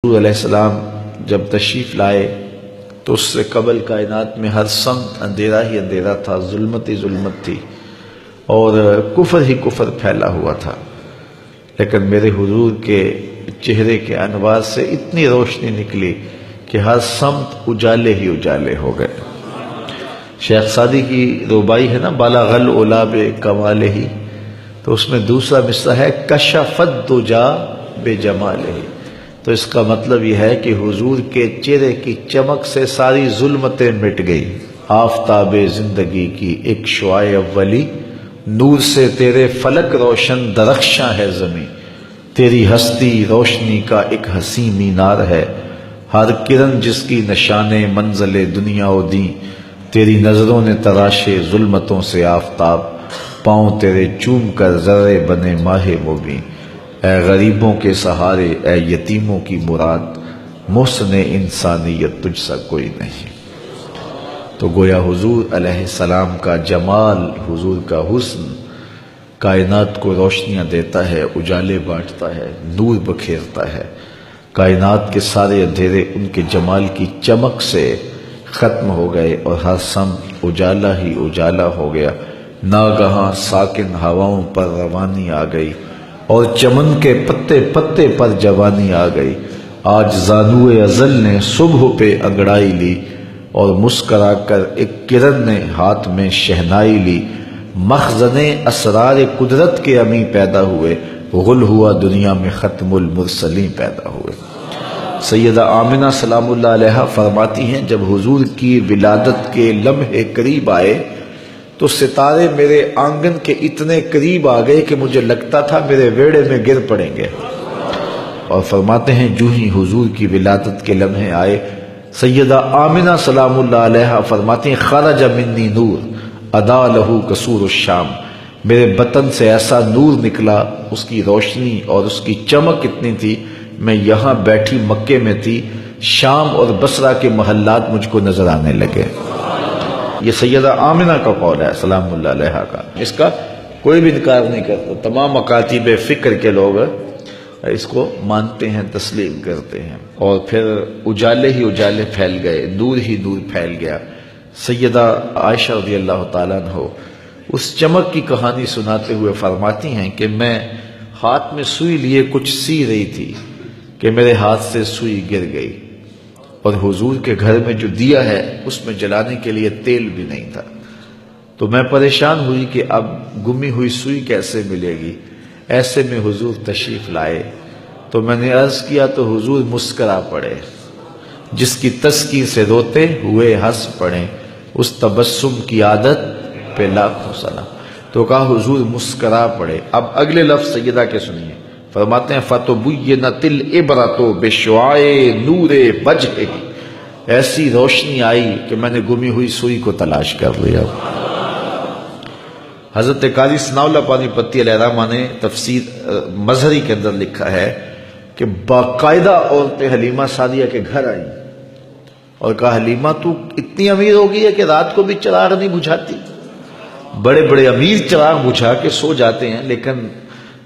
حضور علیہ السلام جب تشریف لائے تو اس سے قبل کائنات میں ہر سمت اندھیرا ہی اندھیرا تھا، ظلمت ہی ظلمت تھی اور کفر ہی کفر پھیلا ہوا تھا، لیکن میرے حضور کے چہرے کے انوار سے اتنی روشنی نکلی کہ ہر سمت اجالے ہی اجالے ہو گئے۔ شیخ سعدی کی ربائی ہے نا، بالغ العلا بکمالہ ہی، تو اس میں دوسرا مصرع ہے کشف الدجا بجمالہ، تو اس کا مطلب یہ ہے کہ حضور کے چہرے کی چمک سے ساری ظلمتیں مٹ گئی۔ آفتاب زندگی کی ایک شعاع اولی، نور سے تیرے فلک روشن درخشاں ہے زمیں، تیری ہستی روشنی کا ایک حسین مینار ہے، ہر کرن جس کی نشان منزل دنیا و دین، تیری نظروں نے تراشے ظلمتوں سے آفتاب، پاؤں تیرے چوم کر ذرے بنے ماہ مبین، اے غریبوں کے سہارے، اے یتیموں کی مراد، محسن انسانیت تجھ سا کوئی نہیں۔ تو گویا حضور علیہ السلام کا جمال، حضور کا حسن کائنات کو روشنیاں دیتا ہے، اجالے بانٹتا ہے، نور بکھیرتا ہے۔ کائنات کے سارے اندھیرے ان کے جمال کی چمک سے ختم ہو گئے اور ہر سمت اجالا ہی اجالا ہو گیا۔ ناگہاں ساکن ہواؤں پر روانی آ گئی اور چمن کے پتے پتے پر جوانی آ گئی۔ آج زانوئے ازل نے صبح پہ انگڑائی لی اور مسکرا کر ایک کرن نے ہاتھ میں شہنائی لی۔ مخزن اسرار قدرت کے امی پیدا ہوئے، غل ہوا دنیا میں ختم المرسلین پیدا ہوئے۔ سیدہ آمنہ سلام اللہ علیہا فرماتی ہیں جب حضور کی ولادت کے لمحے قریب آئے تو ستارے میرے آنگن کے اتنے قریب آ گئے کہ مجھے لگتا تھا میرے ویڑے میں گر پڑیں گے۔ اور فرماتے ہیں جو ہی حضور کی ولادت کے لمحے آئے، سیدہ آمنہ سلام اللہ علیہا فرماتی ہیں خرج منی نور ادا لہو قصور الشام، میرے بطن سے ایسا نور نکلا، اس کی روشنی اور اس کی چمک اتنی تھی، میں یہاں بیٹھی مکے میں تھی، شام اور بصرہ کے محلات مجھ کو نظر آنے لگے۔ یہ سیدہ آمنہ کا قول ہے سلام اللہ علیہا کا، اس کا کوئی بھی انکار نہیں کرتا، تمام مکاتب فکر کے لوگ اس کو مانتے ہیں، تسلیم کرتے ہیں۔ اور پھر اجالے ہی اجالے پھیل گئے، نور ہی نور پھیل گیا۔ سیدہ عائشہ رضی اللہ تعالیٰ عنہ اس چمک کی کہانی سناتے ہوئے فرماتی ہیں کہ میں ہاتھ میں سوئی لیے کچھ سی رہی تھی کہ میرے ہاتھ سے سوئی گر گئی، اور حضور کے گھر میں جو دیا ہے اس میں جلانے کے لیے تیل بھی نہیں تھا، تو میں پریشان ہوئی کہ اب گمی ہوئی سوئی کیسے ملے گی۔ ایسے میں حضور تشریف لائے تو میں نے عرض کیا تو حضور مسکرا پڑے، جس کی تسکین سے روتے ہوئے ہنس پڑے، اس تبسم کی عادت پہ لاکھوں سلام۔ تو کہا حضور مسکرا پڑے۔ اب اگلے لفظ سیدہ کے سنیے، فرماتے ہیں فَتُبُيِّنَتِ الْعِبْرَةُ بِشُعَاعِ نُورِ وَجْهِهِ، ایسی روشنی آئی کہ میں نے گمی ہوئی سوئی کو تلاش کر لیا۔ حضرت قاری ثناء اللہ پانی پتی علیہ الرحمہ نے تفسیر مظہری کے اندر لکھا ہے کہ باقاعدہ عورتیں حلیمہ سعدیہ کے گھر آئیں اور کہا حلیمہ تو اتنی امیر ہو گئی ہے کہ رات کو بھی چراغ نہیں بجھاتی، بڑے بڑے امیر چراغ بجھا کے سو جاتے ہیں لیکن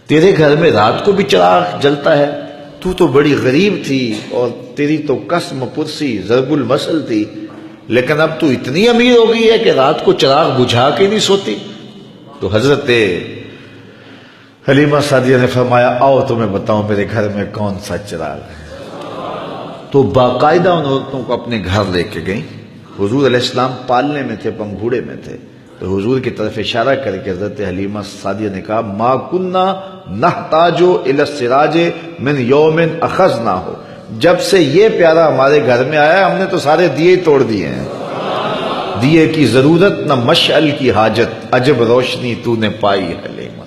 تیرے گھر میں رات کو بھی چراغ جلتا ہے، تو بڑی غریب تھی اور تیری تو قسم پرسی ضرب المثل تھی، لیکن اب تو اتنی امیر ہو گئی ہے کہ رات کو چراغ بجھا کے نہیں سوتی۔ تو حضرت حلیمہ سعدیہ نے فرمایا آؤ تمہیں بتاؤں میرے گھر میں کون سا چراغ ہے۔ تو باقاعدہ ان عورتوں کو اپنے گھر لے کے گئیں۔ حضور علیہ السلام پالنے میں تھے، پنگھوڑے میں تھے، تو حضور کی طرف اشارہ کر کے حضرت حلیمہ سعدیہ نے کہا ما کننا نحتاج الی السراج من یوم اخذناہ، جب سے یہ پیارا ہمارے گھر میں آیا ہم نے تو سارے دیے توڑ دیے ہیں، دیے کی ضرورت نہ مشعل کی حاجت، عجب روشنی تو نے پائی حلیمہ،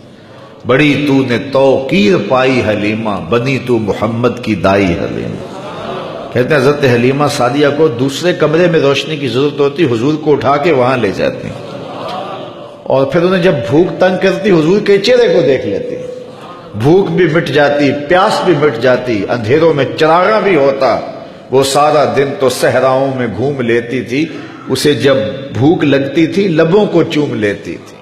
بڑی تو نے توقیر پائی حلیمہ، بنی تو محمد کی دائی حلیمہ۔ کہتے ہیں حضرت حلیمہ سعدیہ کو دوسرے کمرے میں روشنی کی ضرورت ہوتی، حضور کو اٹھا کے وہاں لے جاتی، اور پھر انہیں جب بھوک تنگ کرتی حضور کے چہرے کو دیکھ لیتی، بھوک بھی مٹ جاتی، پیاس بھی مٹ جاتی، اندھیروں میں چراغاں بھی ہوتا، وہ سارا دن تو صحراؤں میں گھوم لیتی تھی، اسے جب بھوک لگتی تھی لبوں کو چوم لیتی تھی۔